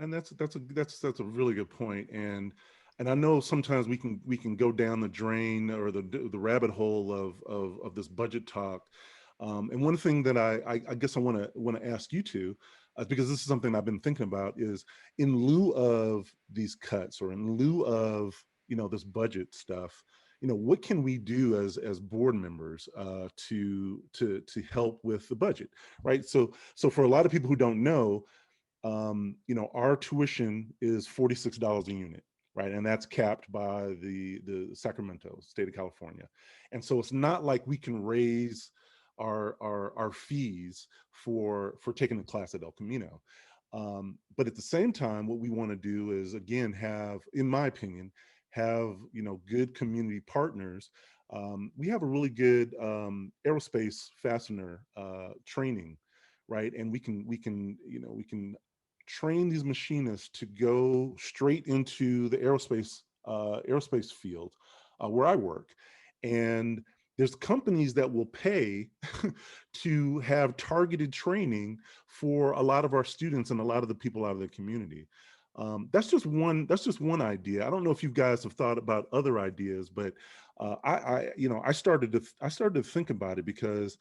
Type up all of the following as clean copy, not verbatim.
and that's a really good point. And I know sometimes we can go down the drain or the rabbit hole of this budget talk. And one thing that I guess I want to ask you to, because this is something I've been thinking about, is in lieu of these cuts or in lieu of this budget stuff, what can we do as board members to help with the budget, right? So for a lot of people who don't know, our tuition is $46 a unit, right? And that's capped by the Sacramento, state of California. And so it's not like we can raise our fees for taking the class at El Camino. But at the same time, what we want to do is, again, have, in my opinion, have good community partners. We have a really good aerospace fastener training, right? And we can train these machinists to go straight into the aerospace field where I work. And there's companies that will pay to have targeted training for a lot of our students and a lot of the people out of the community. That's just one idea. I don't know if you guys have thought about other ideas, but I started to think about it because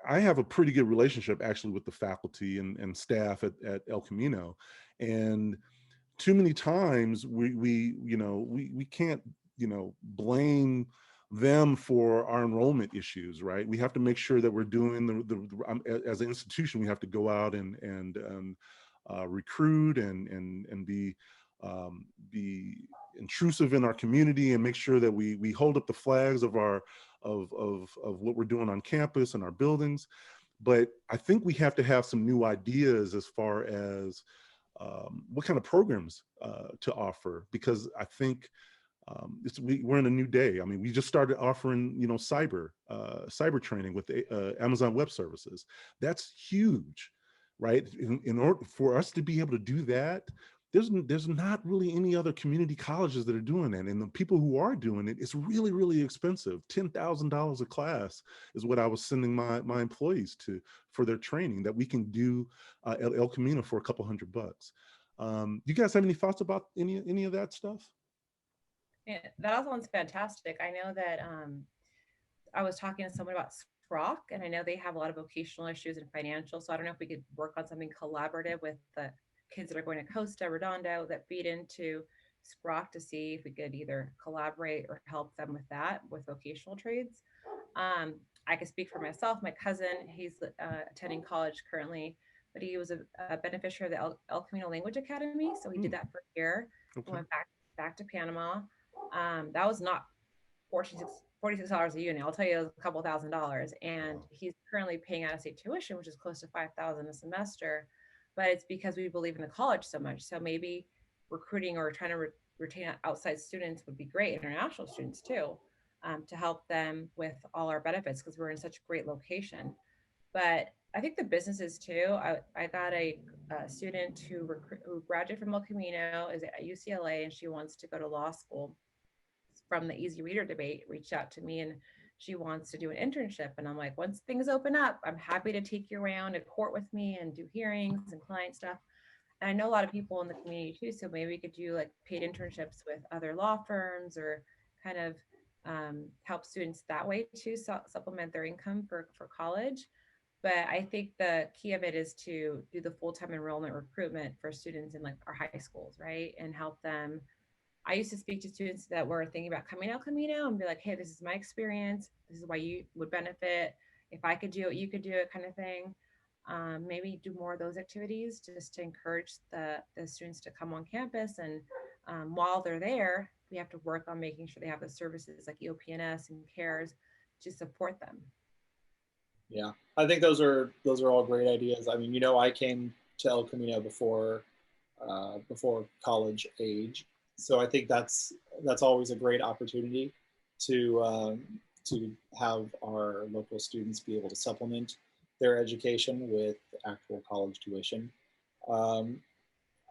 I have a pretty good relationship actually with the faculty and staff at El Camino, and too many times we can't blame them for our enrollment issues, right? We have to make sure that we're doing as an institution, we have to go out and recruit and be intrusive in our community and make sure that we hold up the flags of what we're doing on campus and our buildings. But I think we have to have some new ideas as far as what kind of programs to offer, because I think we're in a new day. I mean, we just started offering cyber training with Amazon Web Services. That's huge, right? In order for us to be able to do that, there's not really any other community colleges that are doing that, and the people who are doing it, it's really, really expensive. $10,000 a class is what I was sending my employees to for their training that we can do at El Camino for a couple $100. You guys have any thoughts about any of that stuff? Yeah, that all sounds fantastic. I know that I was talking to someone about Sprock, and I know they have a lot of vocational issues and financial. So I don't know if we could work on something collaborative with the kids that are going to Costa Redondo that feed into Sprock to see if we could either collaborate or help them with that with vocational trades. Um, I can speak for myself. My cousin, he's attending college currently, but he was a beneficiary of the El Camino Language Academy. So he did Hmm, that for a year and okay. went back to Panama. That was not 46 dollars a unit. I'll tell you, it was a couple $1,000s, and Wow. he's currently paying out of state tuition, which is close to 5,000 a semester. But it's because we believe in the college so much. So maybe recruiting or trying to retain outside students would be great, international students too, to help them with all our benefits because we're in such a great location. But I think the businesses too. I got a student who graduated from El Camino, is at UCLA, and she wants to go to law school. From the Easy Reader debate, reached out to me, and she wants to do an internship. And I'm like, once things open up, I'm happy to take you around to court with me and do hearings and client stuff. And I know a lot of people in the community too, so maybe we could do like paid internships with other law firms or kind of help students that way too, supplement their income for college. But I think the key of it is to do the full-time enrollment recruitment for students in like our high schools, right? And help them. I used to speak to students that were thinking about coming out Camino and be like, hey, this is my experience. This is why you would benefit. If I could do it, you could do it, kind of thing. Maybe do more of those activities just to encourage the students to come on campus. And while they're there, we have to work on making sure they have the services like EOPNS and CARES to support them. Yeah, I think those are all great ideas. I mean, I came to El Camino before college age, so I think that's always a great opportunity to have our local students be able to supplement their education with actual college tuition. Um,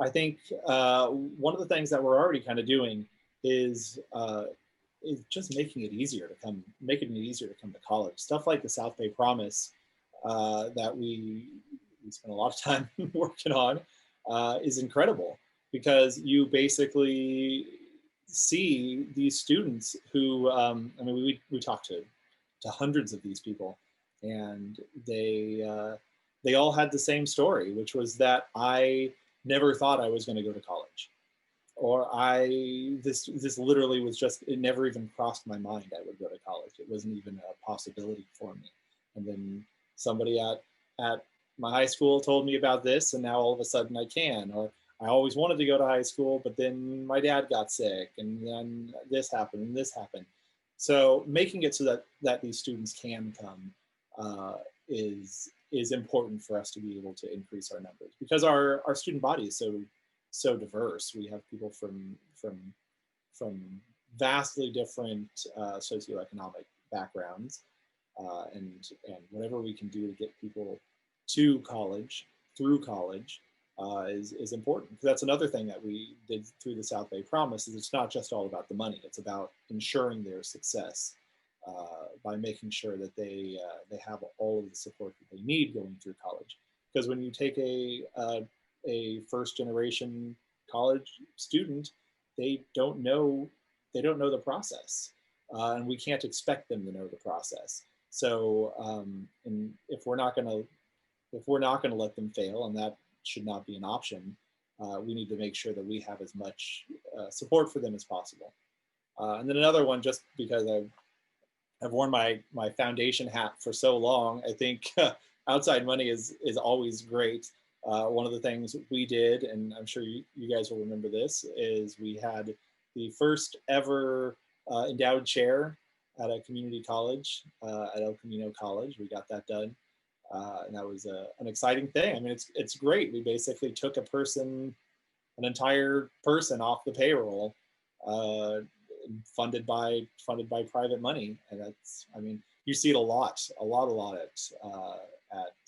I think one of the things that we're already kind of doing is is just making it easier to come to college. Stuff like the South Bay Promise that we we spent a lot of time working on, is incredible, because you basically see these students who, I mean, we talked to hundreds of these people, and they all had the same story, which was that I never thought I was going to go to college, or this literally was just, it never even crossed my mind I would go to college. It wasn't even a possibility for me. And then somebody at my high school told me about this, and now all of a sudden I can. Or I always wanted to go to high school, but then my dad got sick, and then this happened and this happened. So making it so that these students can come is important for us to be able to increase our numbers, because our student body is so diverse. We have people from vastly different socioeconomic backgrounds, and whatever we can do to get people to college, through college, is important. Because that's another thing that we did through the South Bay Promise, is it's not just all about the money. It's about ensuring their success by making sure that they have all of the support that they need going through college. Because when you take a first generation college student, they don't know the process, and we can't expect them to know the process. So, and if we're not going to let them fail, and that should not be an option, we need to make sure that we have as much support for them as possible. And then another one, just because I've worn my foundation hat for so long, I think outside money is always great. One of the things we did, and I'm sure you guys will remember this, is we had the first ever endowed chair at a community college, at El Camino College. We got that done. And that was an exciting thing. I mean, it's great. We basically took an entire person off the payroll, funded by private money. And that's, I mean, you see it a lot at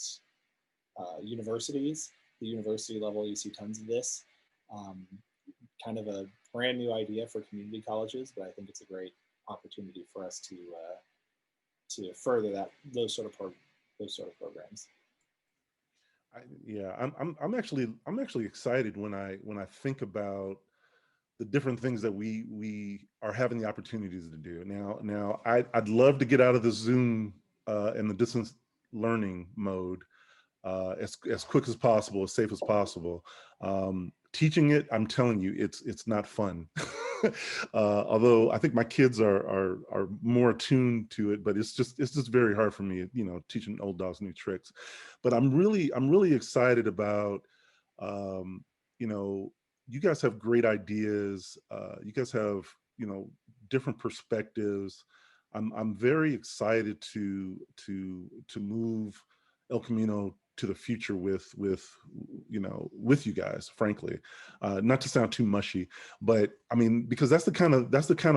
universities. The university level, you see tons of this. Kind of a brand new idea for community colleges, but I think it's a great opportunity for us to further those sort of programs. I'm actually excited when I think about the different things that we are having the opportunities to do. Now I'd love to get out of the Zoom and the distance learning mode as quick as possible, as safe as possible. Teaching it, I'm telling you, it's not fun. Although I think my kids are more attuned to it, but it's just very hard for me, teaching old dogs new tricks. But I'm really excited about, you guys have great ideas. You guys have, different perspectives. I'm very excited to move El Camino to the future with you guys, frankly. Not to sound too mushy, but I mean, because that's the kind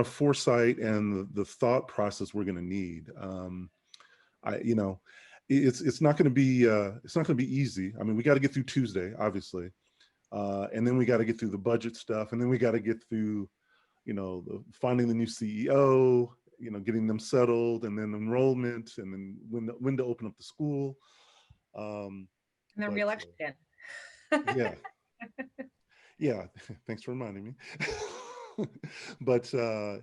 of foresight and the thought process we're going to need. It's not going to be easy. I mean, we got to get through Tuesday, obviously, and then we got to get through the budget stuff, and then we got to get through, finding the new CEO, getting them settled, and then enrollment, and then when to open up the school. And then re-election again. Yeah. Yeah. Thanks for reminding me. But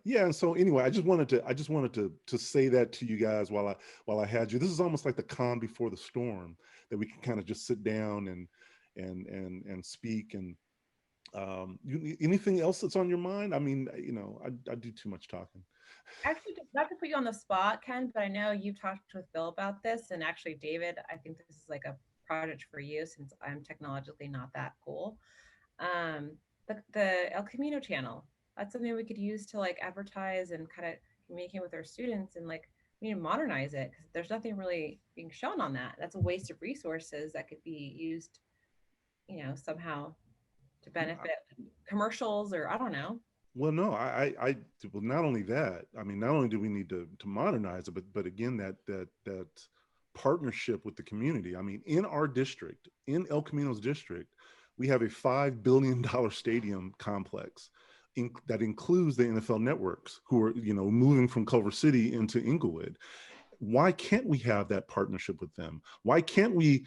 yeah. And so anyway, I just wanted to say that to you guys while I had you. This is almost like the calm before the storm, that we can kind of just sit down and speak. And anything else that's on your mind? I mean, I do too much talking. Actually, not to put you on the spot, Ken, but I know you've talked with Bill about this, and actually, David, I think this is like a project for you, since I'm technologically not that cool. The El Camino channel, that's something we could use to like advertise and kind of communicate with our students, and like we need to modernize it, because there's nothing really being shown on that. That's a waste of resources that could be used, somehow to benefit commercials, or I don't know. Well, no, well, not only that, I mean, not only do we need to modernize it, but again, that partnership with the community. I mean, in our district, in El Camino's district, we have a $5 billion stadium complex that includes the NFL networks, who are, moving from Culver City into Inglewood. Why can't we have that partnership with them? Why can't we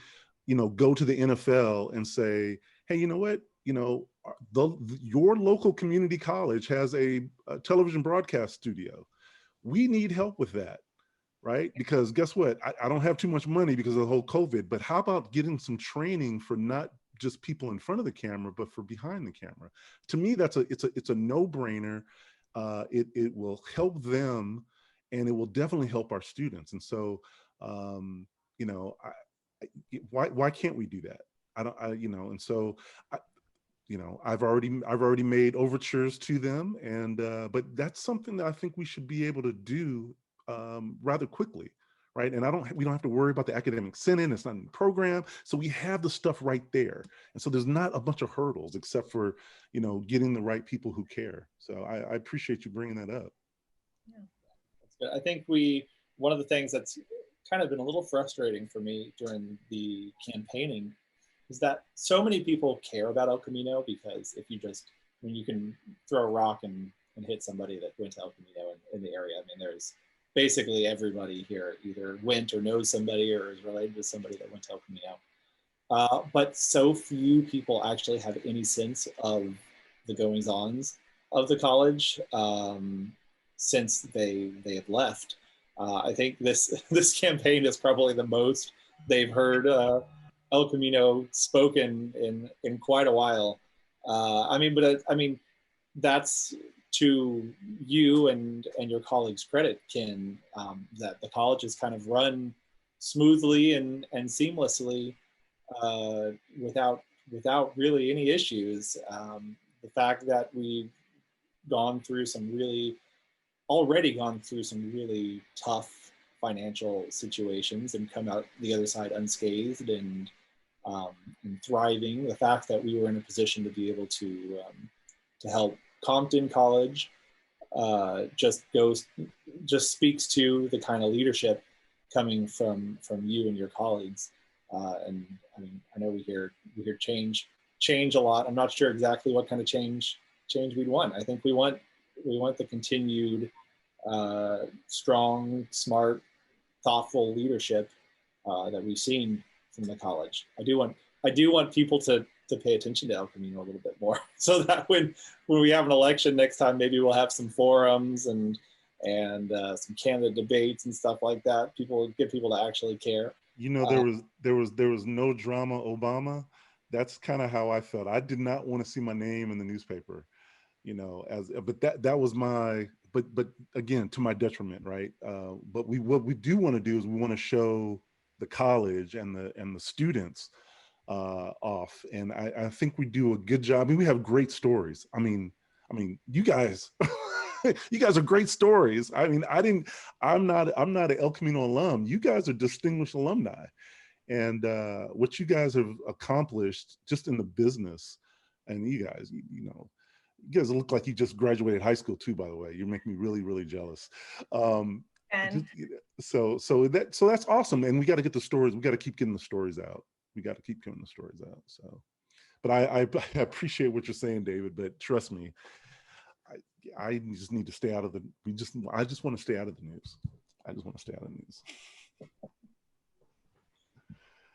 go to the NFL and say, hey, you know what, your local community college has a television broadcast studio. We need help with that, right? Because guess what? I don't have too much money because of the whole COVID, but how about getting some training for not just people in front of the camera, but for behind the camera? To me, it's a no-brainer. It will help them, and it will definitely help our students. And so, why can't we do that? And so I've already made overtures to them, and but that's something that I think we should be able to do rather quickly, right? And we don't have to worry about the academic senate. It's not in the program, so we have the stuff right there, and so there's not a bunch of hurdles except for getting the right people who care. So I appreciate you bringing that up. Yeah, that's good. I think one of the things that's kind of been a little frustrating for me during the campaigning is that so many people care about El Camino, because when you can throw a rock and hit somebody that went to El Camino in the area. I mean, there's basically everybody here either went or knows somebody or is related to somebody that went to El Camino. But so few people actually have any sense of the goings-ons of the college since they have left. I think this campaign is probably the most they've heard El Camino spoken in quite a while. I mean, that's to you and your colleagues' credit, Ken, that the college is kind of run smoothly and seamlessly without really any issues. The fact that we've already gone through some really tough financial situations and come out the other side unscathed and thriving. The fact that we were in a position to be able to help Compton College just speaks to the kind of leadership coming from you and your colleagues. And I mean, I know we hear change a lot. I'm not sure exactly what kind of change we'd want. I think we want the continued strong, smart, thoughtful leadership that we've seen from the college. I do want people to pay attention to El Camino a little bit more, so that when we have an election next time, maybe we'll have some forums and some candidate debates and stuff like that. Get people to actually care. There was no drama, Obama. That's kind of how I felt. I did not want to see my name in the newspaper, but that was my, but again, to my detriment, right? But what we do want to do is we want to show the college and the students off, and I think we do a good job. I mean, we have great stories. I mean, you guys, you guys are great stories. I mean, I'm not an El Camino alum. You guys are distinguished alumni, and what you guys have accomplished just in the business, and you guys look like you just graduated high school too, by the way. You make me really, really jealous. So that's awesome. And we got to get the stories. We got to keep getting the stories out. So, but I appreciate what you're saying, David, but trust me, I just need to stay out of I just want to stay out of the news.